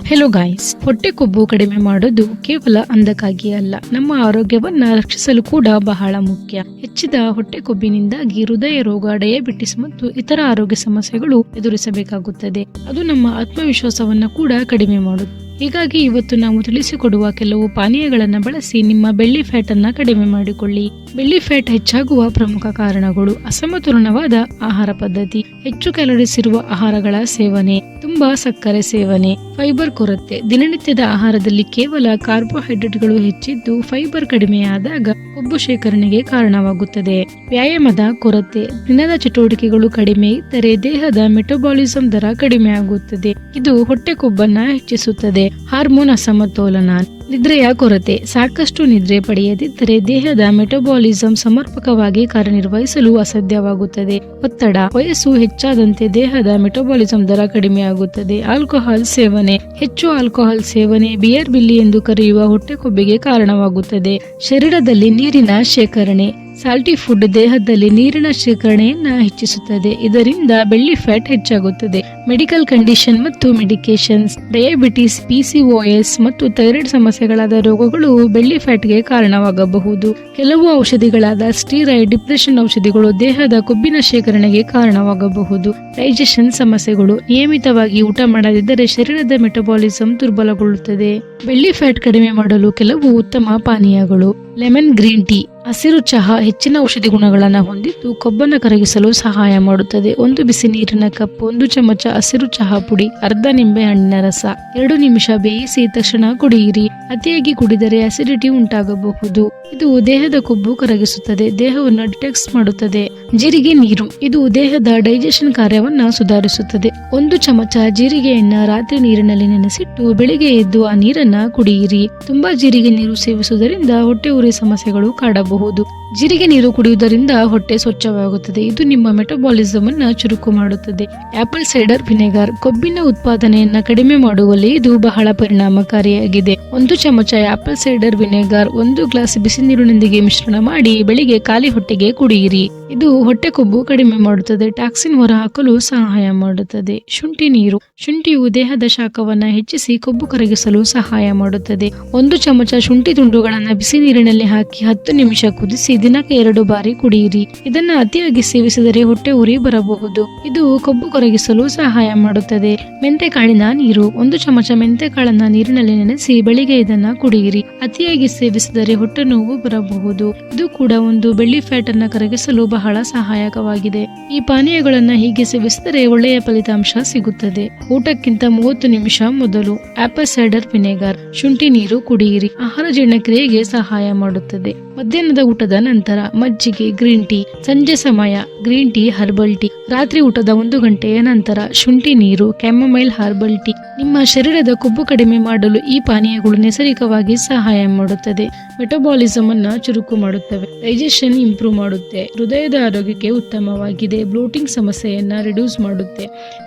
Hello guys, ಹೊಟ್ಟೆ ಕೊಬ್ಬು ಕಡಿಮೆ ಮಾಡೋದು ಕೇವಲ ಅಂದಕ್ಕಾಗಿ ಅಲ್ಲ, ನಮ್ಮ ಆರೋಗ್ಯವನ್ನ ರಕ್ಷಿಸಲು ಕೂಡ ಬಹಳ ಮುಖ್ಯ. ಹೆಚ್ಚಿದ ಹೊಟ್ಟೆ ಕೊಬ್ಬಿನಿಂದಾಗಿ ಹೃದಯ ರೋಗ, ಡಯಾಬಿಟಿಸ್ ಮತ್ತು ಇತರ ಆರೋಗ್ಯ ಸಮಸ್ಯೆಗಳು ಎದುರಿಸಬೇಕಾಗುತ್ತದೆ. ಅದು ನಮ್ಮ ಆತ್ಮವಿಶ್ವಾಸವನ್ನ ಕೂಡ ಕಡಿಮೆ ಮಾಡುತ್ತದೆ. ಹೀಗಾಗಿ ಇವತ್ತು ನಾವು ತಿಳಿಸಿಕೊಡುವ ಕೆಲವು ಪಾನೀಯಗಳನ್ನು ಬಳಸಿ ನಿಮ್ಮ ಬೆಳ್ಳಿ ಫ್ಯಾಟ್ ಅನ್ನ ಕಡಿಮೆ ಮಾಡಿಕೊಳ್ಳಿ. ಬೆಳ್ಳಿ ಫ್ಯಾಟ್ ಹೆಚ್ಚಾಗುವ ಪ್ರಮುಖ ಕಾರಣಗಳು: ಅಸಮತೋಲನವಾದ ಆಹಾರ ಪದ್ಧತಿ, ಹೆಚ್ಚು ಕ್ಯಾಲೋರೀಸ್ ಇರುವ ಆಹಾರಗಳ ಸೇವನೆ, ತುಂಬಾ ಸಕ್ಕರೆ ಸೇವನೆ, ಫೈಬರ್ ಕೊರತೆ. ದಿನನಿತ್ಯದ ಆಹಾರದಲ್ಲಿ ಕೇವಲ ಕಾರ್ಬೋಹೈಡ್ರೇಟ್ಗಳು ಹೆಚ್ಚಿದ್ದು ಫೈಬರ್ ಕಡಿಮೆಯಾದಾಗ ಕೊಬ್ಬು ಶೇಖರಣೆಗೆ ಕಾರಣವಾಗುತ್ತದೆ. ವ್ಯಾಯಾಮದ ಕೊರತೆ, ದಿನದ ಚಟುವಟಿಕೆಗಳು ಕಡಿಮೆ ಇದ್ದರೆ ದೇಹದ ಮೆಟಬಾಲಿಸಂ ದರ ಕಡಿಮೆ ಆಗುತ್ತದೆ. ಇದು ಹೊಟ್ಟೆ ಕೊಬ್ಬನ್ನ ಹೆಚ್ಚಿಸುತ್ತದೆ. ಹಾರ್ಮೋನ್ ಅಸಮತೋಲನ, ನಿದ್ರೆಯ ಕೊರತೆ, ಸಾಕಷ್ಟು ನಿದ್ರೆ ಪಡೆಯದಿದ್ದರೆ ದೇಹದ ಮೆಟಬಾಲಿಸಂ ಸಮರ್ಪಕವಾಗಿ ಕಾರ್ಯನಿರ್ವಹಿಸಲು ಅಸಾಧ್ಯವಾಗುತ್ತದೆ. ಒತ್ತಡ, ವಯಸ್ಸು ಹೆಚ್ಚಾದಂತೆ ದೇಹದ ಮೆಟಬಾಲಿಸಂ ದರ ಕಡಿಮೆಯಾಗುತ್ತದೆ. ಆಲ್ಕೋಹಾಲ್ ಸೇವನೆ, ಹೆಚ್ಚು ಆಲ್ಕೋಹಾಲ್ ಸೇವನೆ ಬಿಯರ್ ಬಿಲ್ಲಿ ಎಂದು ಕರೆಯುವ ಹೊಟ್ಟೆ ಕೊಬ್ಬಿಗೆ ಕಾರಣವಾಗುತ್ತದೆ. ಶರೀರದಲ್ಲಿ ನೀರಿನ ಶೇಖರಣೆ, ಸಾಲ್ಟಿ ಫುಡ್ ದೇಹದಲ್ಲಿ ನೀರಿನ ಶೇಖರಣೆಯನ್ನ ಹೆಚ್ಚಿಸುತ್ತದೆ. ಇದರಿಂದ ಬೆಳ್ಳಿ ಫ್ಯಾಟ್ ಹೆಚ್ಚಾಗುತ್ತದೆ. ಮೆಡಿಕಲ್ ಕಂಡೀಷನ್ ಮತ್ತು ಮೆಡಿಕೇಶನ್ಸ್, ಡಯಾಬಿಟಿಸ್, PCOS ಮತ್ತು ಥೈರಾಯ್ಡ್ ಸಮಸ್ಯೆಗಳಾದ ರೋಗಗಳು ಬೆಳ್ಳಿ ಫ್ಯಾಟ್ಗೆ ಕಾರಣವಾಗಬಹುದು. ಕೆಲವು ಔಷಧಿಗಳಾದ ಸ್ಟೀರಾಯ್ಡ್, ಡಿಪ್ರೆಷನ್ ಔಷಧಿಗಳು ದೇಹದ ಕೊಬ್ಬಿನ ಶೇಖರಣೆಗೆ ಕಾರಣವಾಗಬಹುದು. ಡೈಜೆಷನ್ ಸಮಸ್ಯೆಗಳು, ನಿಯಮಿತವಾಗಿ ಊಟ ಮಾಡದಿದ್ದರೆ ಶರೀರದ ಮೆಟಬಾಲಿಸಂ ದುರ್ಬಲಗೊಳ್ಳುತ್ತದೆ. ಬೆಳ್ಳಿ ಫ್ಯಾಟ್ ಕಡಿಮೆ ಮಾಡಲು ಕೆಲವು ಉತ್ತಮ ಪಾನೀಯಗಳು: ಲೆಮನ್ ಗ್ರೀನ್ ಟೀ, ಹಸಿರು ಚಹಾ ಹೆಚ್ಚಿನ ಔಷಧಿ ಗುಣಗಳನ್ನು ಹೊಂದಿದ್ದು ಕೊಬ್ಬನ್ನು ಕರಗಿಸಲು ಸಹಾಯ ಮಾಡುತ್ತದೆ. 1 ಬಿಸಿ ನೀರಿನ ಕಪ್, 1 ಚಮಚ ಹಸಿರು ಚಹಾ ಪುಡಿ, ಅರ್ಧ ನಿಂಬೆ ಹಣ್ಣಿನ ರಸ, 2 ನಿಮಿಷ ಬೇಯಿಸಿ ತಕ್ಷಣ ಕುಡಿಯಿರಿ. ಅತಿಯಾಗಿ ಕುಡಿದರೆ ಅಸಿಡಿಟಿ ಉಂಟಾಗಬಹುದು. ಇದು ದೇಹದ ಕೊಬ್ಬು ಕರಗಿಸುತ್ತದೆ, ದೇಹವನ್ನು ಡಿಟಾಕ್ಸ್ ಮಾಡುತ್ತದೆ. ಜೀರಿಗೆ ನೀರು, ಇದು ದೇಹದ ಡೈಜೆಷನ್ ಕಾರ್ಯವನ್ನ ಸುಧಾರಿಸುತ್ತದೆ. 1 ಚಮಚ ಜೀರಿಗೆಯನ್ನ ರಾತ್ರಿ ನೀರಿನಲ್ಲಿ ನೆನೆಸಿಟ್ಟು ಬೆಳಿಗ್ಗೆ ಎದ್ದು ಆ ನೀರನ್ನ ಕುಡಿಯಿರಿ. ತುಂಬಾ ಜೀರಿಗೆ ನೀರು ಸೇವಿಸುವುದರಿಂದ ಹೊಟ್ಟೆ ಉರಿ ಸಮಸ್ಯೆಗಳು ಕಾಡಬಹುದು. ಜೀರಿಗೆ ನೀರು ಕುಡಿಯುವುದರಿಂದ ಹೊಟ್ಟೆ ಸ್ವಚ್ಛವಾಗುತ್ತದೆ. ಇದು ನಿಮ್ಮ ಮೆಟಬಾಲಿಸಂ ಅನ್ನ ಚುರುಕು ಮಾಡುತ್ತದೆ. ಆಪಲ್ ಸೈಡರ್ ವಿನೆಗರ್, ಕೊಬ್ಬಿನ ಉತ್ಪಾದನೆಯನ್ನ ಕಡಿಮೆ ಮಾಡುವಲ್ಲಿ ಇದು ಬಹಳ ಪರಿಣಾಮಕಾರಿಯಾಗಿದೆ. 1 ಚಮಚ ಆಪಲ್ ಸೈಡರ್ ವಿನೆಗರ್ 1 ಗ್ಲಾಸ್ ಬಿಸಿ ನೀರಿನೊಂದಿಗೆ ಮಿಶ್ರಣ ಮಾಡಿ ಬೆಳಿಗ್ಗೆ ಖಾಲಿ ಹೊಟ್ಟೆಗೆ ಕುಡಿಯಿರಿ. ಇದು ಹೊಟ್ಟೆ ಕೊಬ್ಬು ಕಡಿಮೆ ಮಾಡುತ್ತದೆ, ಟಾಕ್ಸಿನ್ ಹೊರಹಾಕಲು ಸಹಾಯ ಮಾಡುತ್ತದೆ. ಶುಂಠಿ ನೀರು, ಶುಂಠಿಯು ದೇಹದ ಶಾಖವನ್ನ ಹೆಚ್ಚಿಸಿ ಕೊಬ್ಬು ಕರಗಿಸಲು ಸಹಾಯ ಮಾಡುತ್ತದೆ. 1 ಚಮಚ ಶುಂಠಿ ತುಂಡುಗಳನ್ನ ಬಿಸಿ ನೀರಿನಲ್ಲಿ ಹಾಕಿ 10 ನಿಮಿಷ ಕುದಿಸಿ ದಿನಕ್ಕೆ 2 ಬಾರಿ ಕುಡಿಯಿರಿ. ಇದನ್ನ ಅತಿಯಾಗಿ ಸೇವಿಸಿದರೆ ಹೊಟ್ಟೆ ಉರಿ ಬರಬಹುದು. ಇದು ಕೊಬ್ಬು ಕರಗಿಸಲು ಸಹಾಯ ಮಾಡುತ್ತದೆ. ಮೆಂತೆಕಾಳಿನ ನೀರು, 1 ಚಮಚ ಮೆಂತೆಕಾಳನ್ನ ನೀರಿನಲ್ಲಿ ನೆನೆಸಿ ಬೆಳಿಗ್ಗೆ ಇದನ್ನ ಕುಡಿಯಿರಿ. ಅತಿಯಾಗಿ ಸೇವಿಸಿದರೆ ಹೊಟ್ಟೆ ನೋವು ಬರಬಹುದು. ಇದು ಕೂಡ ಒಂದು ಬೆಳ್ಳಿ ಫ್ಯಾಟ್ ಅನ್ನ ಕರಗಿಸಲು ಬಹಳ ಸಹಾಯಕವಾಗಿದೆ. ಈ ಪಾನೀಯಗಳನ್ನ ಹೀಗೆ ಸೇವಿಸಿದರೆ ಒಳ್ಳೆಯ ಫಲಿತಾಂಶ ಸಿಗುತ್ತದೆ. ಊಟಕ್ಕಿಂತ 30 ನಿಮಿಷ ಮೊದಲು ಆಪಲ್ ಸೈಡರ್ ವಿನೆಗರ್, ಶುಂಠಿ ನೀರು ಕುಡಿಯಿರಿ. ಆಹಾರ ಜೀರ್ಣಕ್ರಿಯೆಗೆ ಸಹಾಯ ಮಾಡುತ್ತದೆ. ಮಧ್ಯಾಹ್ನದ ಊಟದ ನಂತರ ಮಜ್ಜಿಗೆ, ಗ್ರೀನ್ ಟೀ, ಸಂಜೆ ಸಮಯ ಗ್ರೀನ್ ಟೀ, ಹರ್ಬಲ್ ಟೀ, ರಾತ್ರಿ ಊಟದ 1 ಗಂಟೆಯ ನಂತರ ಶುಂಠಿ ನೀರು, ಕ್ಯಾಮಮೈಲ್ ಹರ್ಬಲ್ ಟೀ. ನಿಮ್ಮ ಶರೀರದ ಕೊಬ್ಬು ಕಡಿಮೆ ಮಾಡಲು ಈ ಪಾನೀಯಗಳು ನೈಸರ್ಗಿಕವಾಗಿ ಸಹಾಯ ಮಾಡುತ್ತದೆ. ಮೆಟಬಾಲಿಸಂ ಅನ್ನ ಚುರುಕು ಮಾಡುತ್ತವೆ, ಡೈಜೆಷನ್ ಇಂಪ್ರೂವ್ ಮಾಡುತ್ತೆ, ಹೃದಯದ ಆರೋಗ್ಯಕ್ಕೆ ಉತ್ತಮವಾಗಿದೆ, ಬ್ಲೋಟಿಂಗ್ ಸಮಸ್ಯೆಯನ್ನ ರಿಡ್ಯೂಸ್ ಮಾಡುತ್ತೆ,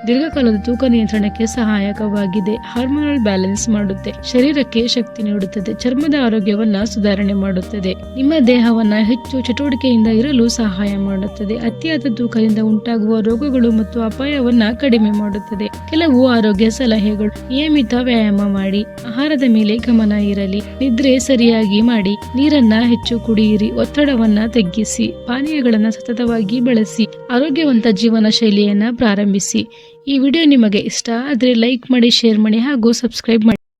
ದೀರ್ಘಕಾಲದ ತೂಕ ನಿಯಂತ್ರಣಕ್ಕೆ ಸಹಾಯಕವಾಗಿದೆ, ಹಾರ್ಮೋನಲ್ ಬ್ಯಾಲೆನ್ಸ್ ಮಾಡುತ್ತೆ, ಶರೀರಕ್ಕೆ ಶಕ್ತಿ ನೀಡುತ್ತದೆ, ಚರ್ಮದ ಆರೋಗ್ಯವನ್ನ ಸುಧಾರಣೆ ಮಾಡುತ್ತದೆ, ನಿಮ್ಮ ದೇಹವನ್ನ ಹೆಚ್ಚು ಚಟುವಟಿಕೆಯಿಂದ ಇರಲು ಸಹಾಯ ಮಾಡುತ್ತದೆ, ಅತಿಯಾದ ತೂಕದಿಂದ ಉಂಟಾಗುವ ರೋಗಗಳು ಮತ್ತು ಅಪಾಯವನ್ನ ಕಡಿಮೆ ಮಾಡುತ್ತದೆ. ಕೆಲವು ಆರೋಗ್ಯ ಸಲಹೆಗಳು: ನಿಯಮಿತ ವ್ಯಾಯಾಮ ಮಾಡಿ, ಆಹಾರದ ಮೇಲೆ ಗಮನ ಇರಲಿ, ನಿದ್ರೆ ಸರಿಯಾಗಿ ಮಾಡಿ, ನೀರನ್ನ ಹೆಚ್ಚು ಕುಡಿಯಿರಿ, ಒತ್ತಡವನ್ನ ತಗ್ಗಿಸಿ, ಪಾನೀಯಗಳನ್ನ ಸತತವಾಗಿ ಬಳಸಿ, ಆರೋಗ್ಯವಂತ ಜೀವನ ಶೈಲಿಯನ್ನ ಪ್ರಾರಂಭಿಸಿ. ಈ ವಿಡಿಯೋ ನಿಮಗೆ ಇಷ್ಟ ಆದ್ರೆ ಲೈಕ್ ಮಾಡಿ, ಶೇರ್ ಮಾಡಿ ಹಾಗೂ ಸಬ್ಸ್ಕ್ರೈಬ್ ಮಾಡಿ.